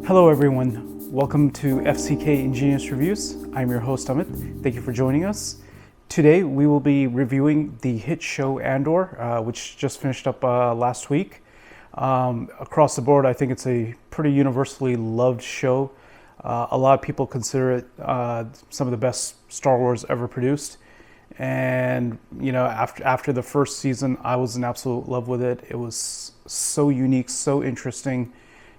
Hello everyone, welcome to FCK Ingenious Reviews. I'm your host Amit. Thank you for joining us. Today we will be reviewing the hit show Andor, which just finished up last week. Across the board, I think it's a pretty universally loved show. A lot of people consider it some of the best Star Wars ever produced. And you know, after the first season, I was in absolute love with it. It was so unique, so interesting,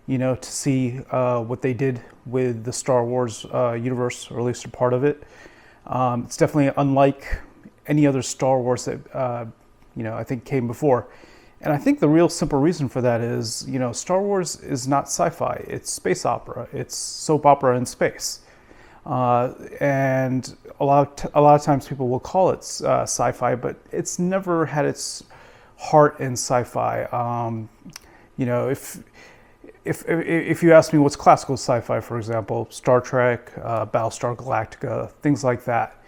you know, to see what they did with the Star Wars universe, or at least a part of it. It's definitely unlike any other Star Wars that you know, I think came before. And I think the real simple reason for that is, you know, Star Wars is not sci-fi. It's space opera. It's soap opera in space. And a lot of times people will call it sci-fi, but it's never had its heart in sci-fi. You know, if you ask me what's classical sci-fi, for example, Star Trek, Battlestar Galactica, things like that.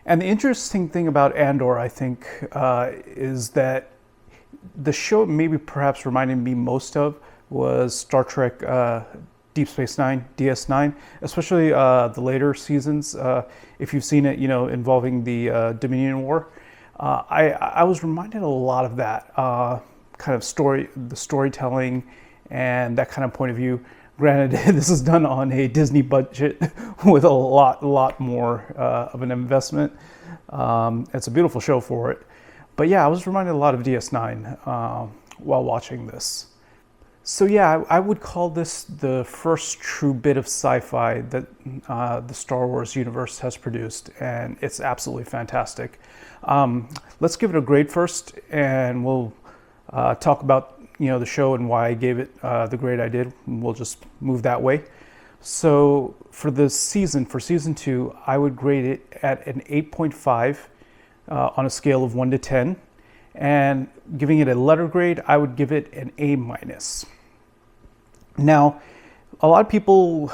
And the interesting thing about Andor, I think, is that the show maybe perhaps reminded me most of was Star Trek Deep Space Nine, DS9, especially the later seasons. If you've seen it, you know, involving the Dominion War, I was reminded a lot of that kind of the storytelling and that kind of point of view. Granted, this is done on a Disney budget with a lot more of an investment. It's a beautiful show for it. But yeah, I was reminded a lot of DS9 while watching this. So yeah, I would call this the first true bit of sci-fi that the Star Wars universe has produced, and it's absolutely fantastic. Let's give it a grade first, and we'll talk about, you know, the show and why I gave it the grade I did. We'll just move that way. So for season 2, I would grade it at an 8.5 on a scale of 1 to 10. And giving it a letter grade, I would give it an A-. Now, a lot of people,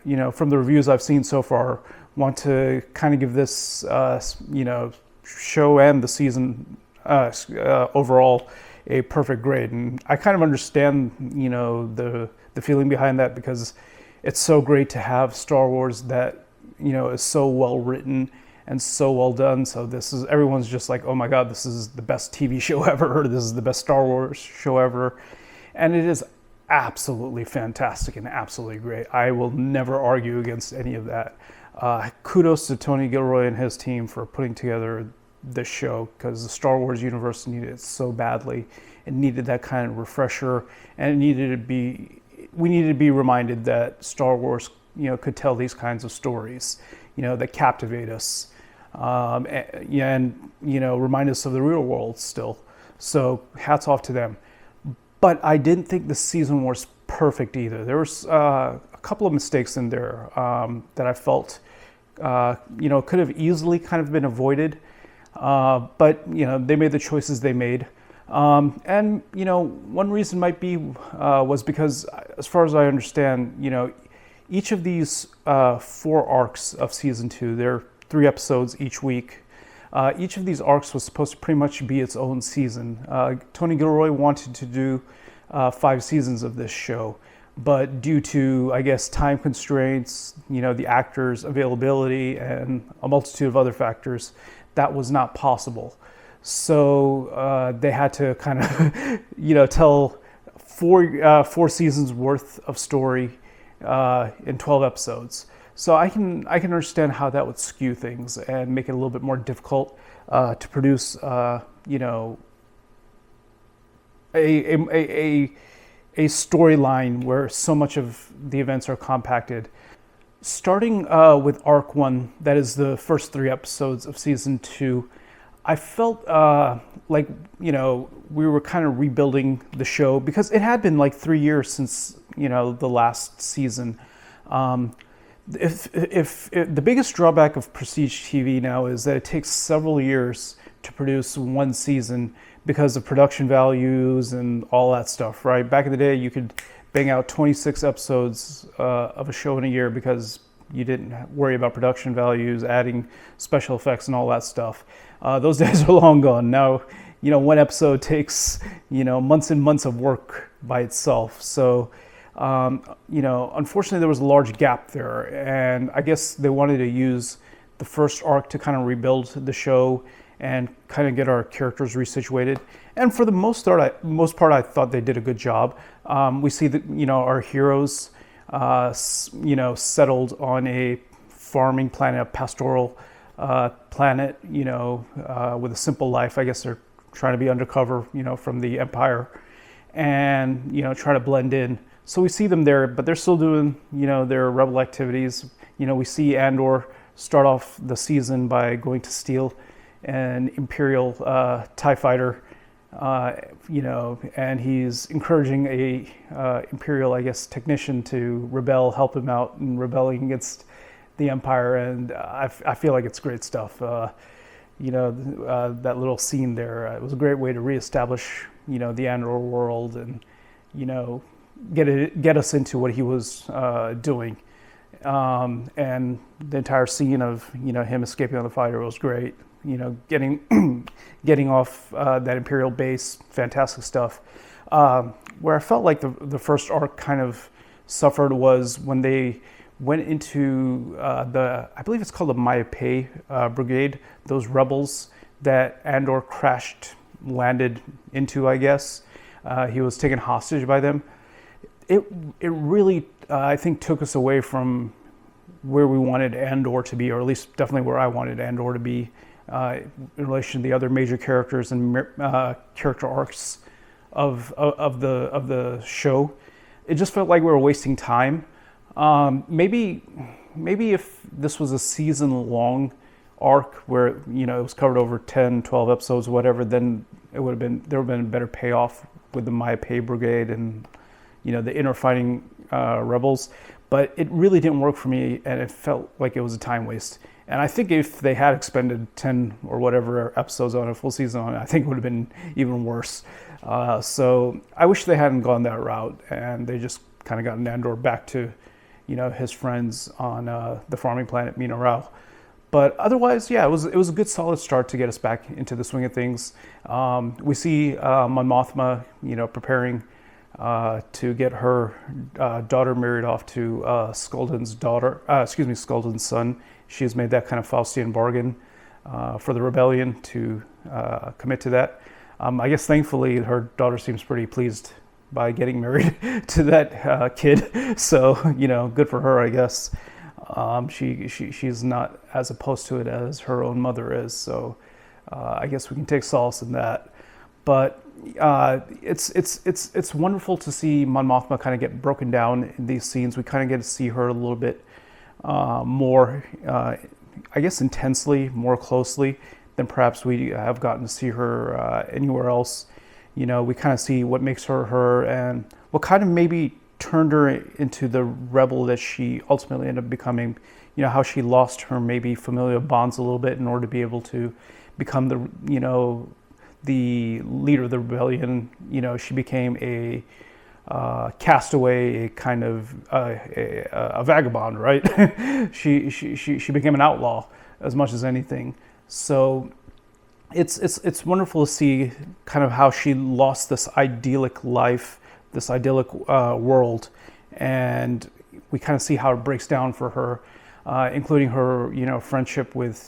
you know, from the reviews I've seen so far, want to kind of give this, you know, show and the season overall a perfect grade. And I kind of understand, you know, the feeling behind that, because it's so great to have Star Wars that, you know, is so well written and so well done. So everyone's just like, oh my God, this is the best TV show ever, or this is the best Star Wars show ever. And it is absolutely fantastic and absolutely great. I will never argue against any of that. Kudos to Tony Gilroy and his team for putting together this show, because the Star Wars universe needed it so badly. It needed that kind of refresher, and we needed to be reminded that Star Wars, you know, could tell these kinds of stories, you know, that captivate us, and you know, remind us of the real world still. So hats off to them. But I didn't think the season was perfect either. There was a couple of mistakes in there that I felt, you know, could have easily kind of been avoided. But, you know, they made the choices they made. And, you know, one reason might be was because, as far as I understand, you know, each of these 4 arcs of season 2, there are 3 episodes each week. Each of these arcs was supposed to pretty much be its own season. Tony Gilroy wanted to do 5 seasons of this show, but due to, I guess, time constraints, you know, the actors' availability, and a multitude of other factors, that was not possible. So they had to kind of, you know, tell 4 seasons worth of story in 12 episodes. So I can understand how that would skew things and make it a little bit more difficult to produce, you know, a storyline where so much of the events are compacted. Starting with Arc 1, that is the first 3 episodes of season 2, I felt like, you know, we were kind of rebuilding the show, because it had been like 3 years since, you know, the last season. If the biggest drawback of prestige TV now is that it takes several years to produce one season because of production values and all that stuff, right? Back in the day, you could bang out 26 episodes of a show in a year because you didn't worry about production values, adding special effects and all that stuff. Those days are long gone. Now, you know, one episode takes, you know, months and months of work by itself. So Unfortunately, there was a large gap there, and I guess they wanted to use the first arc to kind of rebuild the show and kind of get our characters resituated. And for the most part, I thought they did a good job. We see that our heroes, settled on a farming planet, a pastoral planet, with a simple life. I guess they're trying to be undercover, from the Empire, and try to blend in. So we see them there, but they're still doing, their rebel activities. We see Andor start off the season by going to steal an Imperial TIE fighter, and he's encouraging a Imperial, I guess, technician to rebel, help him out in rebelling against the Empire, and I feel like it's great stuff. That little scene there, it was a great way to reestablish, the Andor world, and get us into what he was doing. And the entire scene of him escaping on the fighter was great. Getting off that Imperial base, fantastic stuff. Where I felt like the first arc kind of suffered was when they went into I believe it's called the Mayape Brigade, those rebels that Andor landed into, I guess. He was taken hostage by them. It really, I think, took us away from where we wanted Andor to be, or at least definitely where I wanted Andor to be, in relation to the other major characters and character arcs of the show. It just felt like we were wasting time. Maybe if this was a season-long arc where it was covered over 10, 12 episodes, whatever, then there would have been a better payoff with the Mayape Brigade and the inner fighting rebels. But it really didn't work for me, and it felt like it was a time waste. And I think if they had expended 10 or whatever episodes on a full season on it, I think it would have been even worse. So I wish they hadn't gone that route, and they just kind of gotten Andor back to his friends on the farming planet Minoral. But otherwise, yeah, it was a good solid start to get us back into the swing of things. We see Mon Mothma, preparing to get her daughter married off to Sculdun's son. She has made that kind of Faustian bargain for the rebellion to commit to that. I guess thankfully her daughter seems pretty pleased by getting married to that kid. So, good for her, I guess. She's not as opposed to it as her own mother is. So I guess we can take solace in that. But it's wonderful to see Mon Mothma kind of get broken down in these scenes. We kind of get to see her a little bit more, I guess, intensely, more closely than perhaps we have gotten to see her anywhere else. We kind of see what makes her her, and what kind of maybe turned her into the rebel that she ultimately ended up becoming. How she lost her maybe familial bonds a little bit in order to be able to become the leader of the rebellion. She became a castaway, a kind of a vagabond, right? she became an outlaw as much as anything. So it's wonderful to see kind of how she lost this idyllic life, this idyllic world, and we kind of see how it breaks down for her, including her friendship with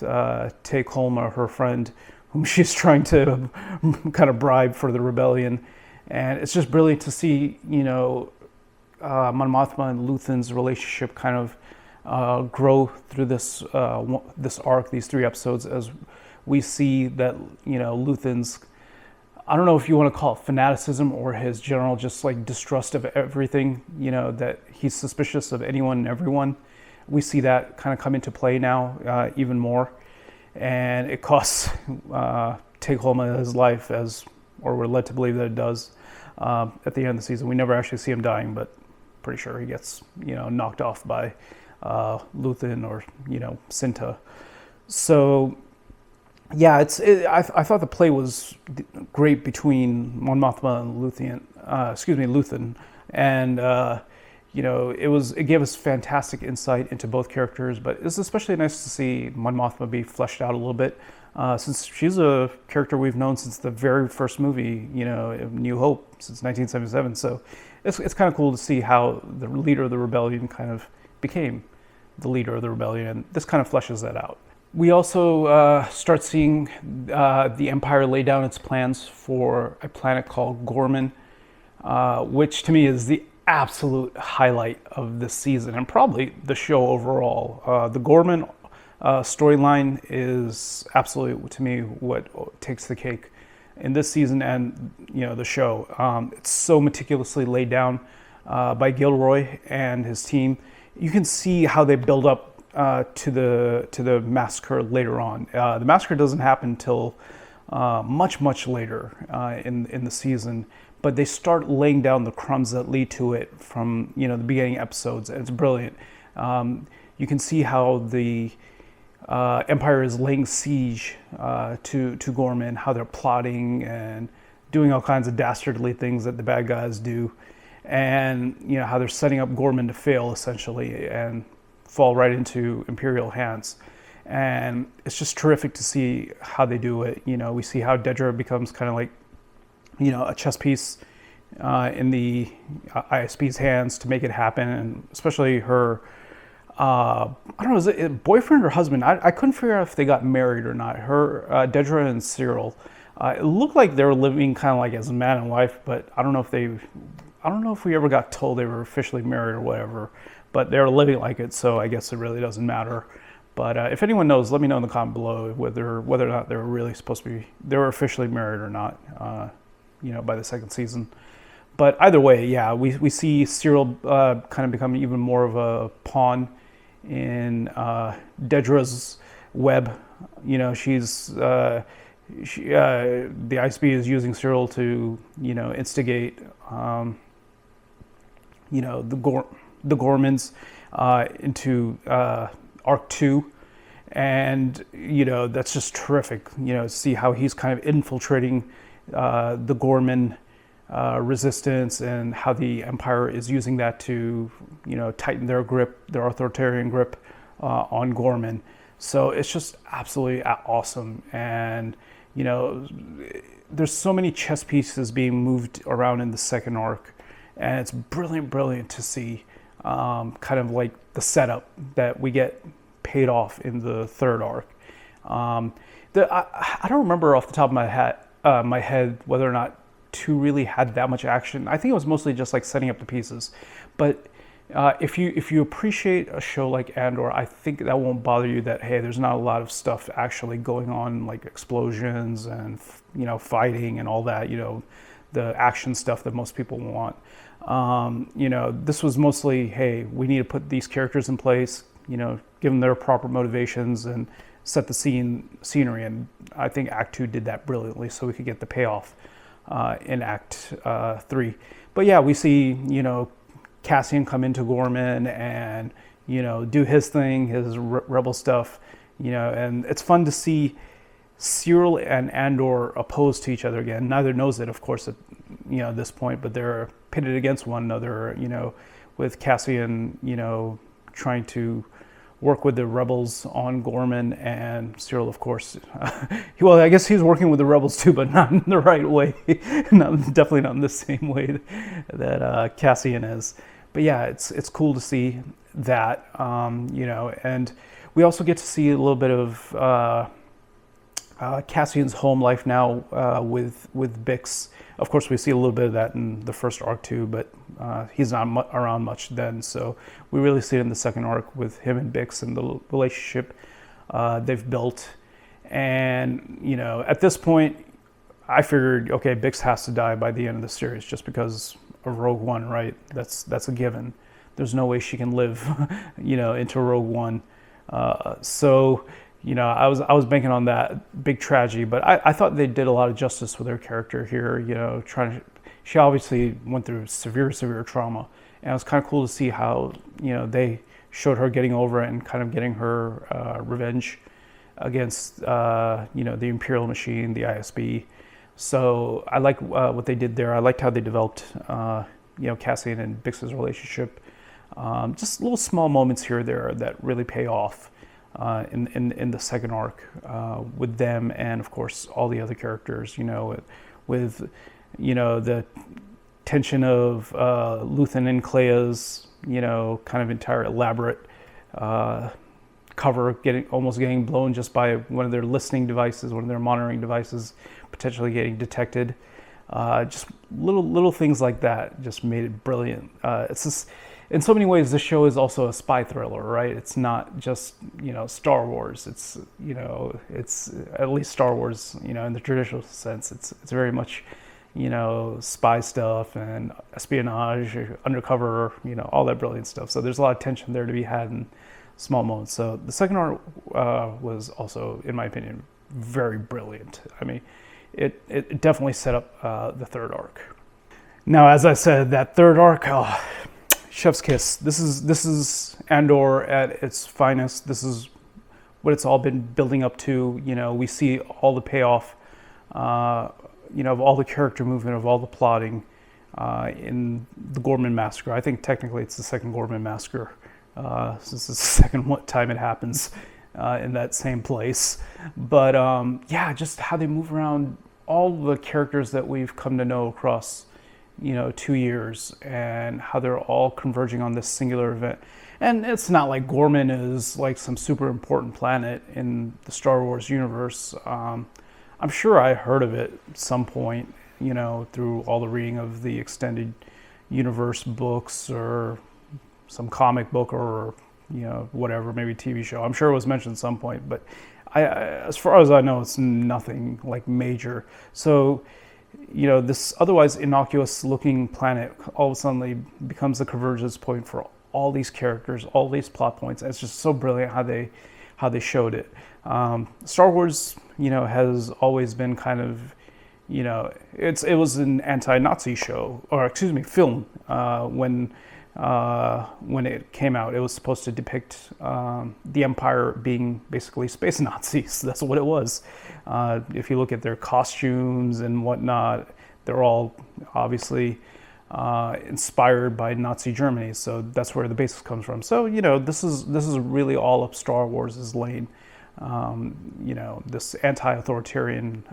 Tay Kolma, her friend, whom she's trying to kind of bribe for the rebellion. And it's just brilliant to see, Mon Mothma and Luthen's relationship kind of grow through this arc, these 3 episodes, as we see that, Luthen's, I don't know if you want to call it fanaticism or his general just like distrust of everything, that he's suspicious of anyone and everyone. We see that kind of come into play now even more. And it costs Tay Kolma his life, or we're led to believe that it does at the end of the season. We never actually see him dying, but pretty sure he gets knocked off by Luthen or Cinta. So yeah, I thought the play was great between Mon Mothma and Luthen, and it gave us fantastic insight into both characters. But it's especially nice to see Mon Mothma be fleshed out a little bit. since she's a character we've known since the very first movie, New Hope, since 1977. So it's kind of cool to see how the leader of the rebellion kind of became the leader of the rebellion, and this kind of fleshes that out. We also start seeing the Empire lay down its plans for a planet called Gorman, which to me is the absolute highlight of this season and probably the show overall. The Gorman storyline is absolutely, to me, what takes the cake in this season and the show. It's so meticulously laid down by Gilroy and his team. You can see how they build up to the massacre later on. The massacre doesn't happen until much later in the season, but they start laying down the crumbs that lead to it from the beginning episodes, and it's brilliant. You can see how the Empire is laying siege to Gorman, how they're plotting and doing all kinds of dastardly things that the bad guys do, and how they're setting up Gorman to fail essentially and fall right into Imperial hands. And it's just terrific to see how they do it. We see how Dedra becomes kind of like a chess piece in the ISB's hands to make it happen, and especially her I don't know, is it boyfriend or husband? I couldn't figure out if they got married or not. Her, Dedra and Cyril, it looked like they were living kind of like as a man and wife, but I don't know if we ever got told they were officially married or whatever, but they were living like it, so I guess it really doesn't matter. But if anyone knows, let me know in the comment below whether or not they were really supposed to be, they were officially married or not, by the second season. But either way, yeah, we see Cyril kind of become even more of a pawn in Dedra's web. The ISB is using Cyril to instigate the Gormans into Arc 2, and that's just terrific. See how he's kind of infiltrating the Gorman resistance, and how the Empire is using that to tighten their grip, their authoritarian grip on Gorman. So it's just absolutely awesome, and there's so many chess pieces being moved around in the second arc, and it's brilliant to see kind of like the setup that we get paid off in the third arc. I don't remember off the top of my head whether or not 2 really had that much action. I think it was mostly just like setting up the pieces. But if you appreciate a show like Andor, I think that won't bother you that, hey, there's not a lot of stuff actually going on, like explosions and fighting and all that, the action stuff that most people want. This was mostly, hey, we need to put these characters in place, give them their proper motivations and set the scenery. And I think Act 2 did that brilliantly, so we could get the payoff in Act 3. But yeah, we see, Cassian come into Gorman and, do his thing, his rebel stuff, and it's fun to see Cyril and Andor opposed to each other again. Neither knows it, of course, at this point, but they're pitted against one another, with Cassian, trying to work with the rebels on Gorman, and Cyril, of course, well, I guess he's working with the rebels too, but not in the right way. Definitely not in the same way that Cassian is. But yeah, it's cool to see that, and we also get to see a little bit of Cassian's home life now with Bix. Of course, we see a little bit of that in the first arc too, but he's not around much then. So we really see it in the second arc with him and Bix and the relationship they've built. And at this point, I figured, okay, Bix has to die by the end of the series just because of Rogue One, right? That's a given. There's no way she can live, into Rogue One. So. I was banking on that big tragedy, but I thought they did a lot of justice with her character here. She obviously went through severe trauma, and it was kind of cool to see how they showed her getting over it and kind of getting her revenge against the Imperial machine, the ISB. So I like what they did there. I liked how they developed Cassian and Bix's relationship. Just little small moments here or there that really pay off. in the second arc with them, and of course all the other characters. With the tension of Luthen and Clea's kind of entire elaborate cover almost getting blown just by one of their listening devices, one of their monitoring devices, potentially getting detected. Just little things like that just made it brilliant. It's just, in so many ways, this show is also a spy thriller, right? It's not just Star Wars. It's it's at least Star Wars, in the traditional sense. It's very much spy stuff and espionage, undercover, all that brilliant stuff. So there's a lot of tension there to be had in small moments. So the second arc was also, in my opinion, very brilliant. I mean, it definitely set up the third arc. Now, as I said, that third arc, chef's kiss. This is Andor at its finest. This is what it's all been building up to. We see all the payoff, of all the character movement, of all the plotting in the Gorman Massacre. I think technically it's the second Gorman Massacre, since it's the second time it happens in that same place. But just how they move around all the characters that we've come to know across 2 years, and how they're all converging on this singular event. And it's not like Gorman is like some super important planet in the Star Wars universe. I'm sure I heard of it at some point, through all the reading of the extended universe books or some comic book or, whatever, maybe TV show. I'm sure it was mentioned at some point, but as far as I know, it's nothing like major. So, this otherwise innocuous looking planet all of a sudden becomes the convergence point for all these characters, all these plot points. And it's just so brilliant how they showed it. Star Wars, has always been kind of, it was an anti-Nazi show, or excuse me, film, when it came out. It was supposed to depict the Empire being basically space Nazis. That's what it was. If you look at their costumes and whatnot, they're all obviously inspired by Nazi Germany. So that's where the basis comes from. So this is really all up Star Wars' lane. This anti-authoritarian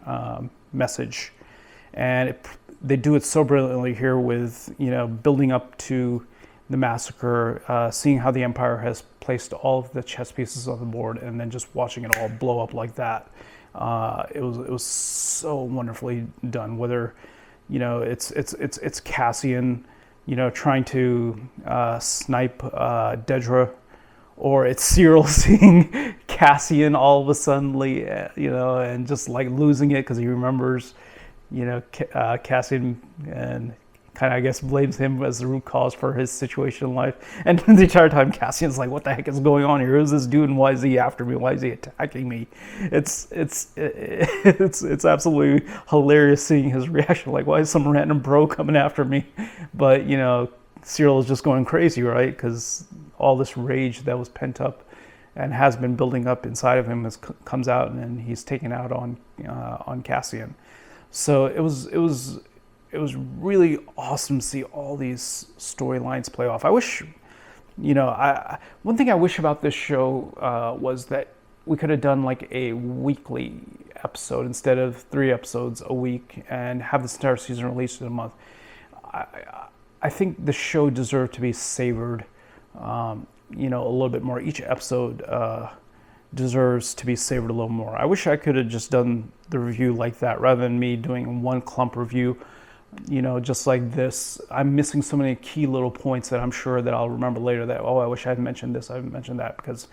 message, and they do it so brilliantly here with building up to the massacre, seeing how the Empire has placed all of the chess pieces on the board, and then just watching it all blow up like that. It was so wonderfully done. Whether it's Cassian, trying to snipe Dedra, or it's Cyril seeing Cassian all of a sudden, and just like losing it because he remembers, Cassian, and kind of, I guess, blames him as the root cause for his situation in life. And the entire time Cassian's like, what the heck is going on here? Who's this dude, and why is he after me? Why is he attacking me? It's absolutely hilarious seeing his reaction. Like, why is some random bro coming after me? But, Cyril is just going crazy, right? Because all this rage that was pent up and has been building up inside of him comes out, and he's taken out on Cassian. So it was really awesome to see all these storylines play off. I wish, one thing I wish about this show was that we could have done like a weekly episode instead of 3 episodes a week, and have this entire season released in a month. I think the show deserved to be savored, a little bit more. Each episode deserves to be savored a little more. I wish I could have just done the review like that rather than me doing one clump review, just like this. I'm missing so many key little points that I'm sure that I'll remember later that, I wish I had mentioned this, I haven't mentioned that, because,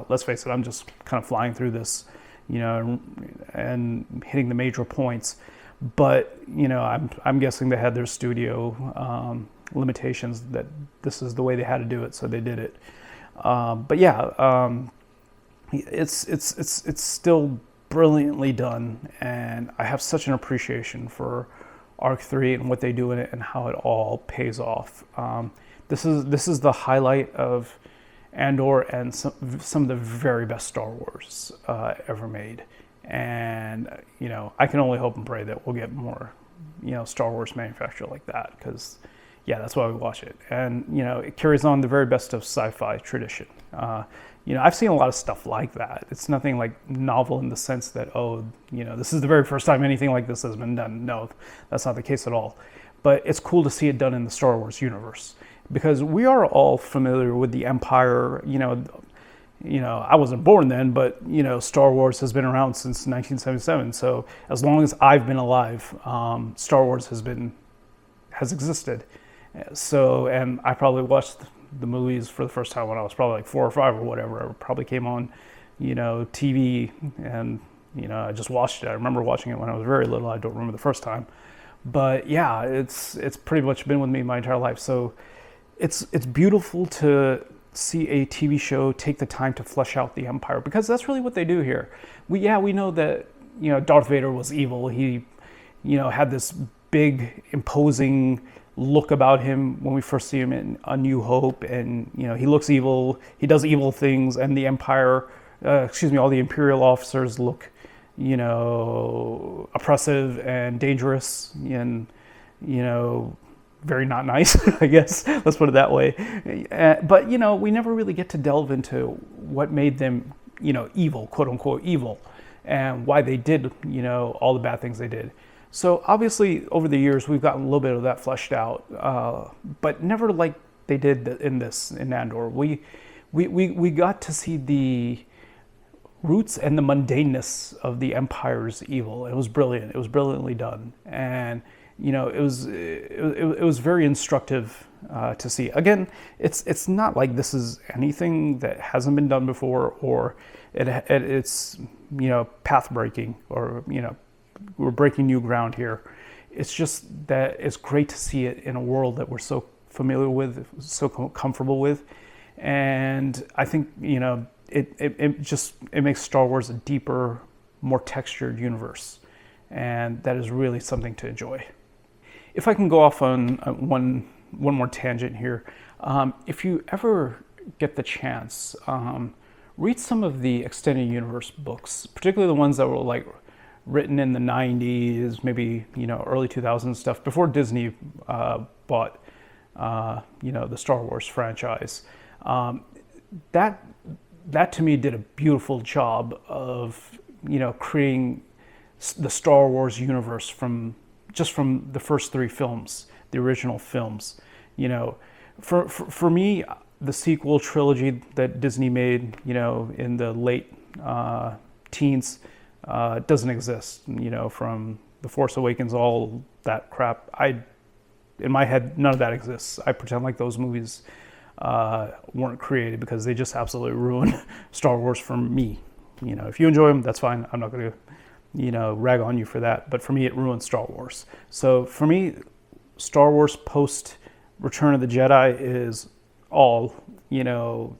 let's face it, I'm just kind of flying through this, and hitting the major points. But, I'm guessing they had their studio limitations, that this is the way they had to do it, so they did it. But yeah, it's still brilliantly done, and I have such an appreciation for Arc 3 and what they do in it and how it all pays off. This is the highlight of Andor and some of the very best Star Wars ever made. And I can only hope and pray that we'll get more Star Wars manufactured like that, because yeah, that's why we watch it. And it carries on the very best of sci-fi tradition. I've seen a lot of stuff like that. It's nothing like novel in the sense that, this is the very first time anything like this has been done. No, that's not the case at all. But it's cool to see it done in the Star Wars universe, because we are all familiar with the Empire. I wasn't born then, but Star Wars has been around since 1977. So as long as I've been alive, Star Wars has existed. So, and I probably watched the movies for the first time when I was probably like 4 or 5 or whatever. It probably came on, TV, and I just watched it. I remember watching it when I was very little. I don't remember the first time, but yeah, it's pretty much been with me my entire life. So it's beautiful to see a TV show take the time to flesh out the Empire, because that's really what they do here. We know that Darth Vader was evil. He had this big imposing look about him when we first see him in A New Hope, and he looks evil, he does evil things, and the Empire, all the Imperial officers look oppressive and dangerous, and very not nice, I guess. Let's put it that way. But we never really get to delve into what made them evil, quote unquote evil, and why they did all the bad things they did. So obviously over the years we've gotten a little bit of that fleshed out, but never like they did in Andor. We got to see the roots and the mundaneness of the Empire's evil. It was brilliant. It was brilliantly done, and it was very instructive to see. Again, it's not like this is anything that hasn't been done before, or it's path breaking, or we're breaking new ground here. It's just that it's great to see it in a world that we're so familiar with, so comfortable with, and I think it makes Star Wars a deeper, more textured universe, and that is really something to enjoy. If I can go off on one more tangent here, if you ever get the chance, read some of the extended universe books, particularly the ones that were like written in the 90s, maybe early 2000s stuff, before Disney bought the Star Wars franchise. That to me did a beautiful job of creating the Star Wars universe from the first 3 films, the original films. For me, the sequel trilogy that Disney made in the late teens doesn't exist. From The Force Awakens, all that crap, in my head, none of that exists. I pretend like those movies weren't created, because they just absolutely ruined Star Wars for me. If you enjoy them, that's fine. I'm not going to rag on you for that, but for me it ruined Star Wars. So for me, Star Wars post Return of the Jedi is all the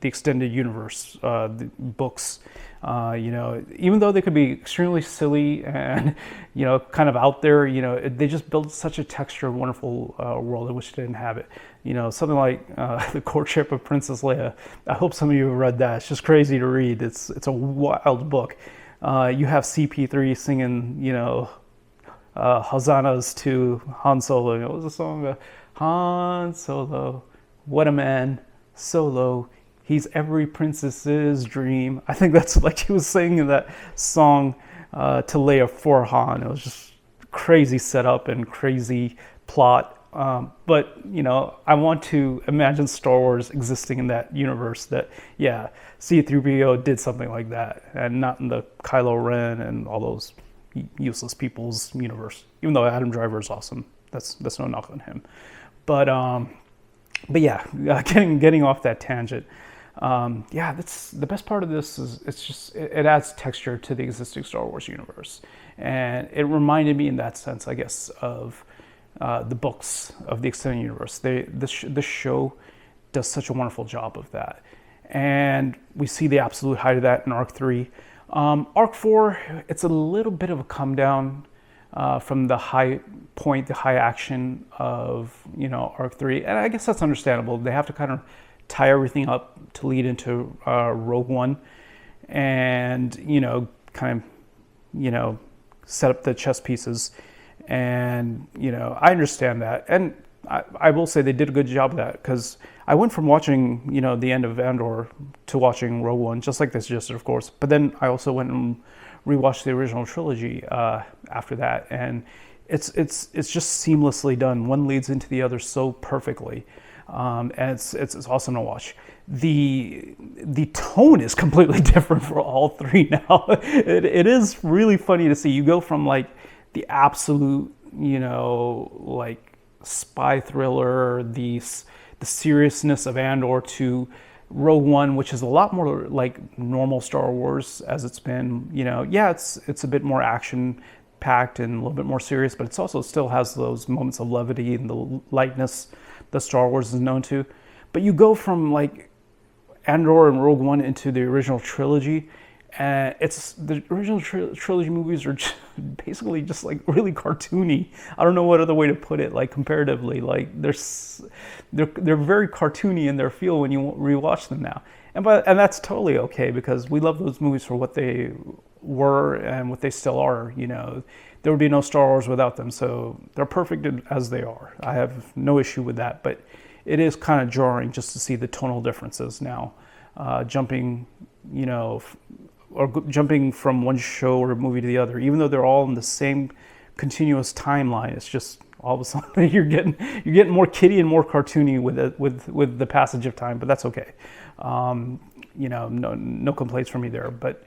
extended universe, the books. Even though they could be extremely silly and kind of out there, they just built such a textured, wonderful world. I wish they didn't have it. Something like The Courtship of Princess Leia. I hope some of you have read that. It's just crazy to read. It's a wild book. You have CP3 singing, hosannas to Han Solo. What was the song? Han Solo, what a man, Solo. He's every princess's dream. I think that's like he was singing that song to Leia for Han. It was just crazy setup and crazy plot. But I want to imagine Star Wars existing in that universe. That C-3PO did something like that, and not in the Kylo Ren and all those useless people's universe. Even though Adam Driver is awesome, that's no knock on him. But yeah, getting off that tangent. That's the best part of this is it adds texture to the existing Star Wars universe, and it reminded me in that sense, I guess, of the books of the extended universe. The show does such a wonderful job of that, and we see the absolute height of that in Arc 3. Arc 4, it's a little bit of a come down from the high point, the high action of Arc 3, and I guess that's understandable. They have to kind of tie everything up to lead into Rogue One, and set up the chess pieces, and I understand that, and I will say they did a good job of that, because I went from watching, the end of Andor to watching Rogue One, just like they suggested, of course. But then I also went and rewatched the original trilogy after that, and it's just seamlessly done. One leads into the other so perfectly, and it's awesome to watch. The tone is completely different for all three now. It is really funny to see. You go from like the absolute, like spy thriller, the seriousness of Andor, to Rogue One, which is a lot more like normal Star Wars as it's been. It's a bit more action packed and a little bit more serious, but it's also still has those moments of levity and the lightness that Star Wars is known to. But you go from like Andor and Rogue One into the original trilogy, and it's the original trilogy movies are basically just like really cartoony. I don't know what other way to put it. Like comparatively, like they're very cartoony in their feel when you rewatch them now, and that's totally okay, because we love those movies for what they were and what they still are. There would be no Star Wars without them, so they're perfect as they are. I have no issue with that, but it is kind of jarring just to see the tonal differences now, jumping from one show or movie to the other, even though they're all in the same continuous timeline. It's just all of a sudden you're getting more kiddie and more cartoony with the passage of time, but that's okay. No complaints from me there. But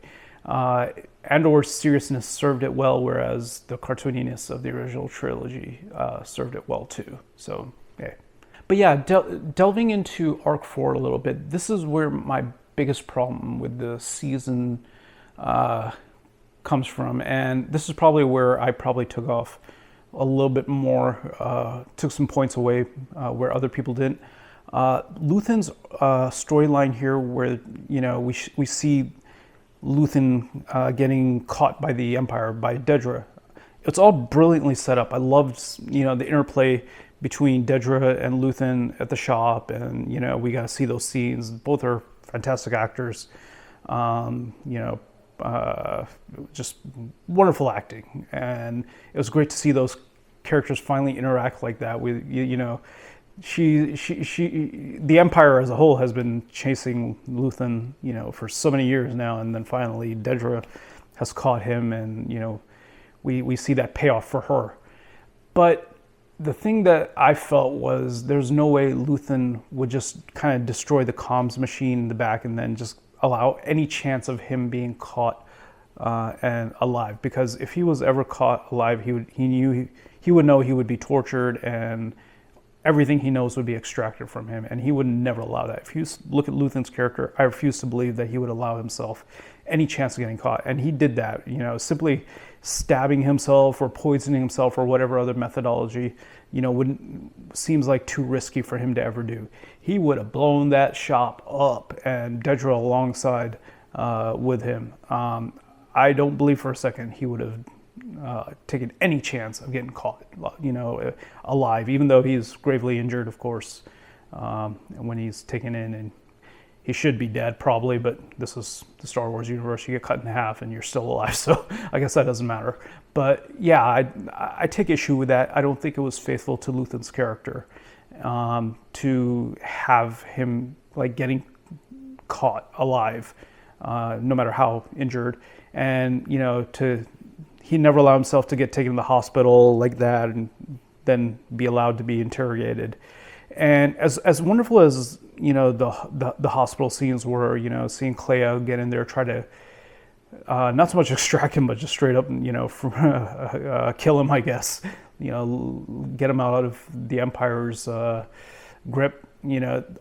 Andor's seriousness served it well, whereas the cartooniness of the original trilogy served it well too. So, yeah. But yeah, delving into Arc 4 a little bit, this is where my biggest problem with the season comes from, and this is probably where I probably took off a little bit more, took some points away where other people didn't. Luthen's storyline here, where we see Luthen getting caught by the Empire, by Dedra. It's all brilliantly set up. I loved the interplay between Dedra and Luthen at the shop, and we got to see those scenes. Both are fantastic actors. Just wonderful acting, and it was great to see those characters finally interact like that. With the Empire as a whole has been chasing Luthen, for so many years now, and then finally Dedra has caught him, and we see that payoff for her. But the thing that I felt was there's no way Luthen would just kind of destroy the comms machine in the back and then just allow any chance of him being caught and alive. Because if he was ever caught alive, he would know he would be tortured, and everything he knows would be extracted from him, and he would never allow that. If you look at Luthen's character, I refuse to believe that he would allow himself any chance of getting caught. And he did that, simply stabbing himself or poisoning himself or whatever other methodology, seems like too risky for him to ever do. He would have blown that shop up, and Dedra alongside with him. I don't believe for a second he would have taken any chance of getting caught, alive, even though he's gravely injured, of course, when he's taken in, and he should be dead probably, but this is the Star Wars universe. You get cut in half and you're still alive, so I guess that doesn't matter. But yeah, I take issue with that. I don't think it was faithful to Luthen's character to have him like getting caught alive, no matter how injured, and he never allowed himself to get taken to the hospital like that and then be allowed to be interrogated. And as wonderful as the hospital scenes were, seeing Clea get in there, try to not so much extract him, but just straight up, kill him, I guess. Get him out of the Empire's grip.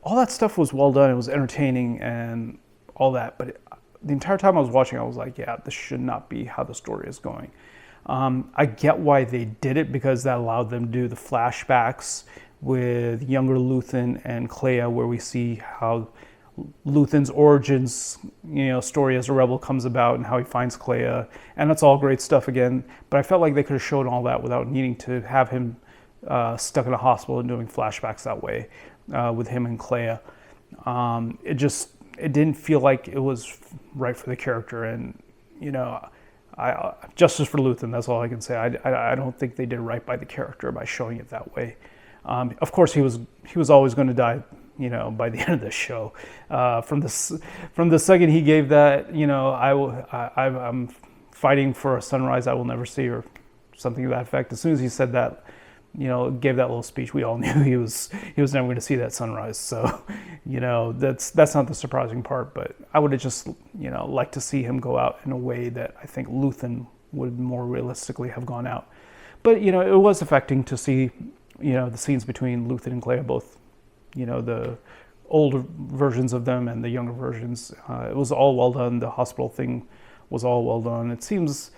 All that stuff was well done. It was entertaining and all that. But the entire time I was watching, I was like, yeah, this should not be how the story is going. I get why they did it, because that allowed them to do the flashbacks with younger Luthen and Clea, where we see how Luthen's origins, story as a rebel comes about, and how he finds Clea, and that's all great stuff again. But I felt like they could have shown all that without needing to have him stuck in a hospital and doing flashbacks that way with him and Clea. It didn't feel like it was right for the character, and justice for Luthen. That's all I can say. I don't think they did right by the character by showing it that way. Of course, he was always going to die, by the end of this show. From the second he gave that, I'm fighting for a sunrise I will never see, or something to that effect. As soon as he said that, gave that little speech, we all knew he was never going to see that sunrise. So, that's not the surprising part. But I would have just, liked to see him go out in a way that I think Luthen would more realistically have gone out. But it was affecting to see, the scenes between Luthen and Clea, both, the older versions of them and the younger versions. It was all well done. The hospital thing was all well done. It seems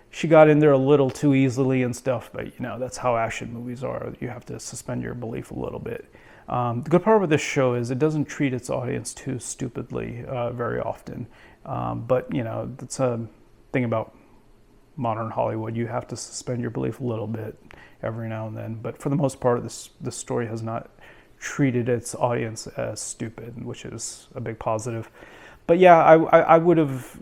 she got in there a little too easily and stuff, but that's how action movies are. You have to suspend your belief a little bit. The good part with this show is it doesn't treat its audience too stupidly very often. But that's a thing about modern Hollywood. You have to suspend your belief a little bit every now and then. But for the most part, this story has not treated its audience as stupid, which is a big positive. But yeah, I would have.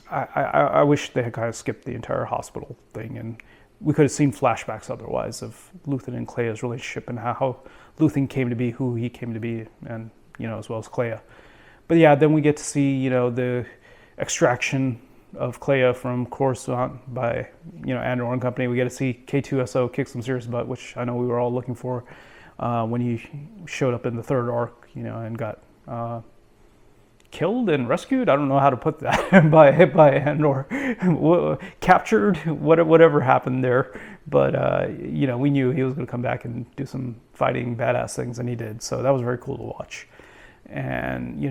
I wish they had kind of skipped the entire hospital thing, and we could have seen flashbacks otherwise of Luthen and Clea's relationship and how Luthen came to be who he came to be, and as well as Clea. But yeah, then we get to see the extraction of Clea from Coruscant by Andor and company. We get to see K2SO kick some serious butt, which I know we were all looking for when he showed up in the third arc, and got killed and rescued. I don't know how to put that by Andor, captured, whatever happened there. But we knew he was going to come back and do some fighting badass things, and he did. So that was very cool to watch. And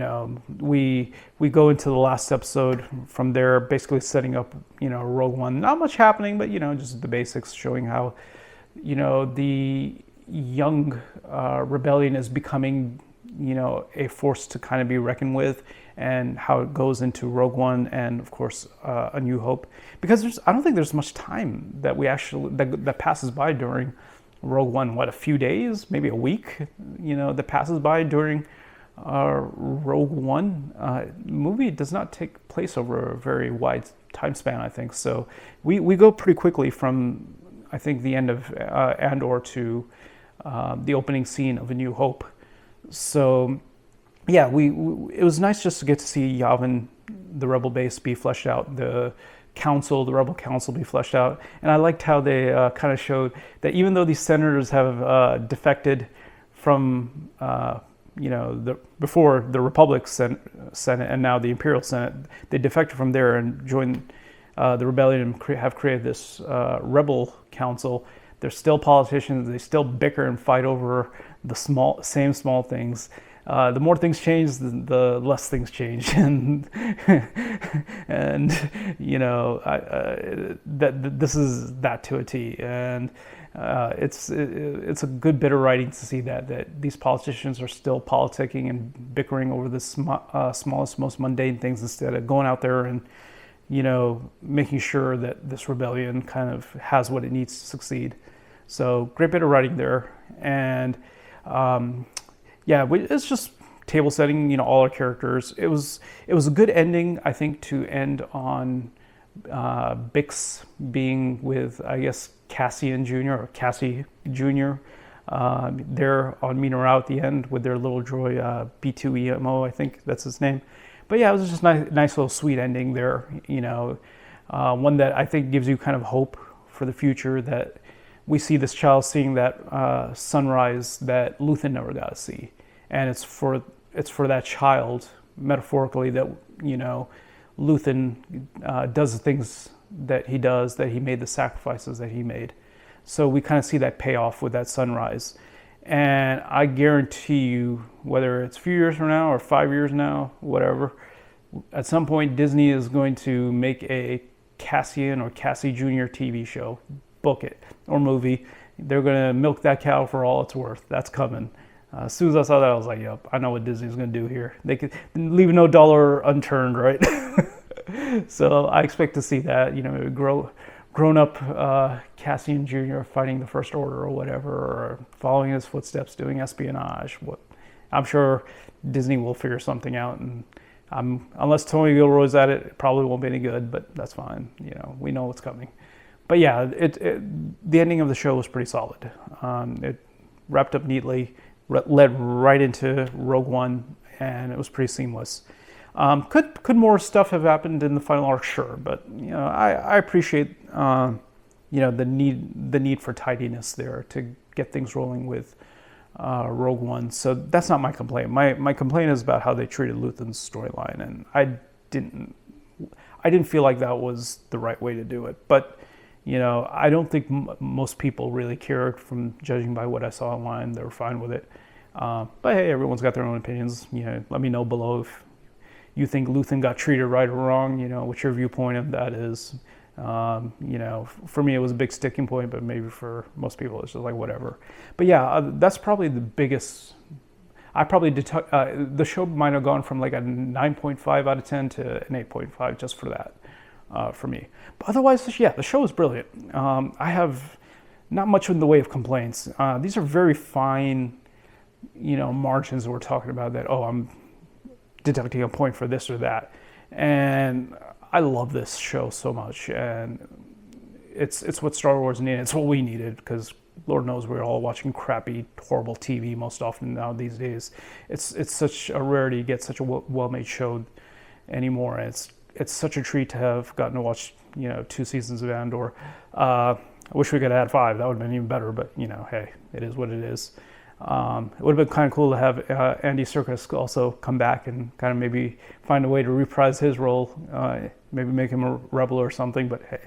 we go into the last episode from there, basically setting up Rogue One. Not much happening, but just the basics, showing how the young rebellion is becoming a force to kind of be reckoned with, and how it goes into Rogue One and of course A New Hope. Because I don't think there's much time that we actually that passes by during Rogue One. What, a few days, maybe a week, that passes by during Rogue One. Movie does not take place over a very wide time span, I think. So we go pretty quickly from, I think, the end of Andor to the opening scene of A New Hope. So yeah, it was nice just to get to see Yavin, the rebel base, be fleshed out, the rebel council be fleshed out. And I liked how they kind of showed that even though these senators have defected from before the Republic Senate and now the Imperial Senate, they defected from there and joined the rebellion and have created this rebel council. They're still politicians. They still bicker and fight over the same small things. The more things change, the less things change, and this is that to a T. And it's a good bit of writing to see that these politicians are still politicking and bickering over the smallest, most mundane things instead of going out there and making sure that this rebellion kind of has what it needs to succeed. So great bit of writing there. And it's just table setting, all our characters. It was a good ending, I think, to end on Bix being with, I guess, Cassian Jr. or Cassie Jr. They're on Minorau at the end with their little droid, B2EMO, I think that's his name. But yeah, it was just a nice little sweet ending there, one that I think gives you kind of hope for the future, that we see this child seeing that sunrise that Luthen never got to see. And it's for that child, metaphorically, that, Luthen does the things that he does, that he made the sacrifices that he made. So we kind of see that payoff with that sunrise. And I guarantee you, whether it's a few years from now or 5 years now, whatever, at some point Disney is going to make a Cassian or Cassie Jr. TV show. Book it, or movie. They're going to milk that cow for all it's worth. That's coming. As soon as I saw that, I was like, yep, I know what Disney's going to do here. They could leave no dollar unturned, right? So I expect to see that, grown up Cassian Jr. fighting the First Order or whatever, or following his footsteps, doing espionage. I'm sure Disney will figure something out, and unless Tony Gilroy's at it, it probably won't be any good, but that's fine. We know what's coming. but yeah, the ending of the show was pretty solid. It wrapped up neatly, led right into Rogue One, and it was pretty seamless. Could more stuff have happened in the final arc? Sure, but I appreciate the need for tidiness there to get things rolling with Rogue One. So that's not my complaint. My complaint is about how they treated Luthen's storyline, and I didn't feel like that was the right way to do it. But I don't think most people really cared, from judging by what I saw online. They were fine with it. But hey, everyone's got their own opinions. Let me know below if you think Luthen got treated right or wrong. What your viewpoint of that is. For me, it was a big sticking point, but maybe for most people, it's just like whatever. But yeah, that's probably the biggest. I probably the show might have gone from like a 9.5 out of 10 to an 8.5 just for that, for me. But otherwise, yeah, the show was brilliant. I have not much in the way of complaints. These are very fine, margins that we're talking about. That I'm deducting a point for this or that, and I love this show so much, and it's what Star Wars needed. It's what we needed, because Lord knows we're all watching crappy, horrible TV most often now these days. It's such a rarity to get such a well-made show anymore. And it's such a treat to have gotten to watch 2 seasons of Andor. I wish we could have had 5. That would have been even better. But hey, it is what it is. It would have been kind of cool to have Andy Serkis also come back and kind of maybe find a way to reprise his role, maybe make him a rebel or something. But hey,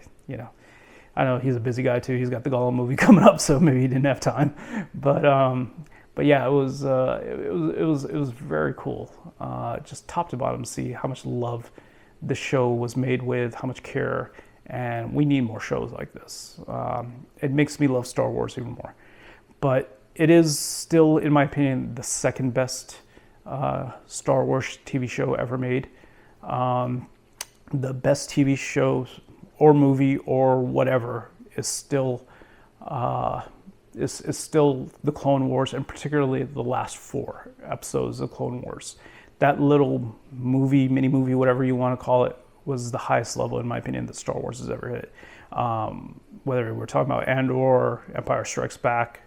I know he's a busy guy too. He's got the Gollum movie coming up, so maybe he didn't have time. But yeah, it was very cool, just top to bottom, to see how much love the show was made with, how much care, and we need more shows like this. It makes me love Star Wars even more. But it is still, in my opinion, the second best Star Wars TV show ever made. The best TV show or movie or whatever is still the Clone Wars, and particularly the last 4 episodes of Clone Wars. That little mini movie, whatever you want to call it, was the highest level, in my opinion, that Star Wars has ever hit. Whether we're talking about Andor, Empire Strikes Back,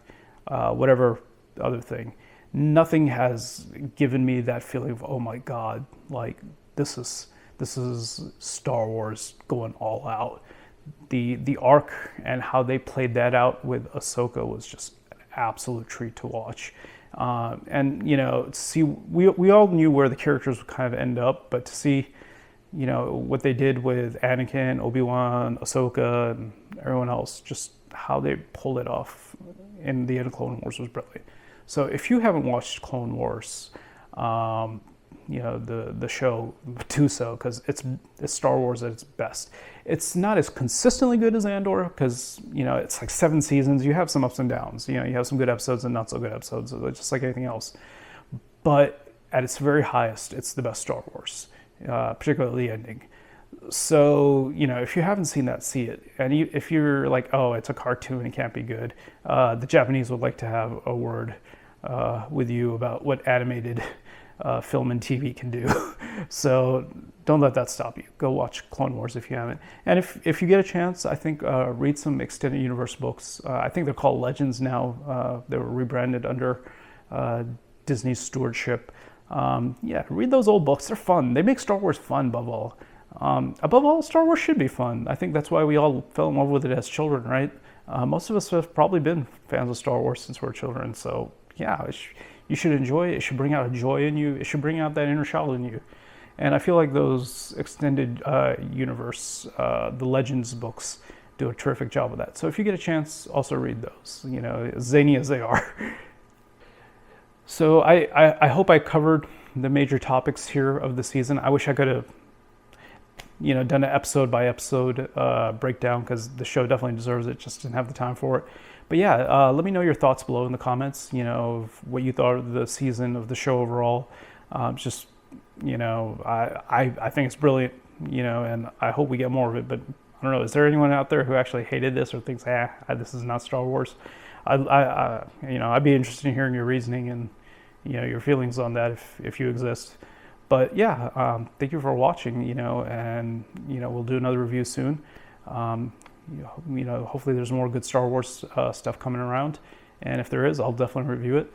whatever other thing, nothing has given me that feeling of, oh my God, like this is Star Wars going all out. The arc and how they played that out with Ahsoka was just an absolute treat to watch. And see, we all knew where the characters would kind of end up, but to see what they did with Anakin, Obi-Wan, Ahsoka, and everyone else, just how they pulled it off in the end of Clone Wars was brilliant. So if you haven't watched Clone Wars, the show, do so, because it's Star Wars at its best. It's not as consistently good as Andor, because it's like 7 seasons. You have some ups and downs. You have some good episodes and not so good episodes, just like anything else. But at its very highest, it's the best Star Wars, particularly the ending. So if you haven't seen that, see it. And if you're like, oh, it's a cartoon, it can't be good, the Japanese would like to have a word with you about what animated film and TV can do. So don't let that stop you. Go watch Clone Wars if you haven't. And if you get a chance, I think read some extended universe books. I think they're called Legends now. They were rebranded under Disney's stewardship. Read those old books. They're fun. They make Star Wars fun above all. Star Wars should be fun. I think that's why we all fell in love with it as children, right? Most of us have probably been fans of Star Wars since we were children. So yeah, you should enjoy it. It should bring out a joy in you. It should bring out that inner child in you. And I feel like those extended universe, the Legends books, do a terrific job of that. So if you get a chance, also read those, as zany as they are. So I hope I covered the major topics here of the season. I wish I could have done an episode by episode breakdown, because the show definitely deserves it. Just didn't have the time for it. But yeah, let me know your thoughts below in the comments, of what you thought of the season, of the show overall. I think it's brilliant, and I hope we get more of it. But I don't know, is there anyone out there who actually hated this or thinks, this is not Star Wars? I'd be interested in hearing your reasoning and, your feelings on that if you exist. But yeah, thank you for watching, and, we'll do another review soon. hopefully there's more good Star Wars stuff coming around. And if there is, I'll definitely review it.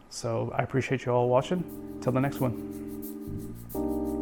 So I appreciate you all watching. Till the next one.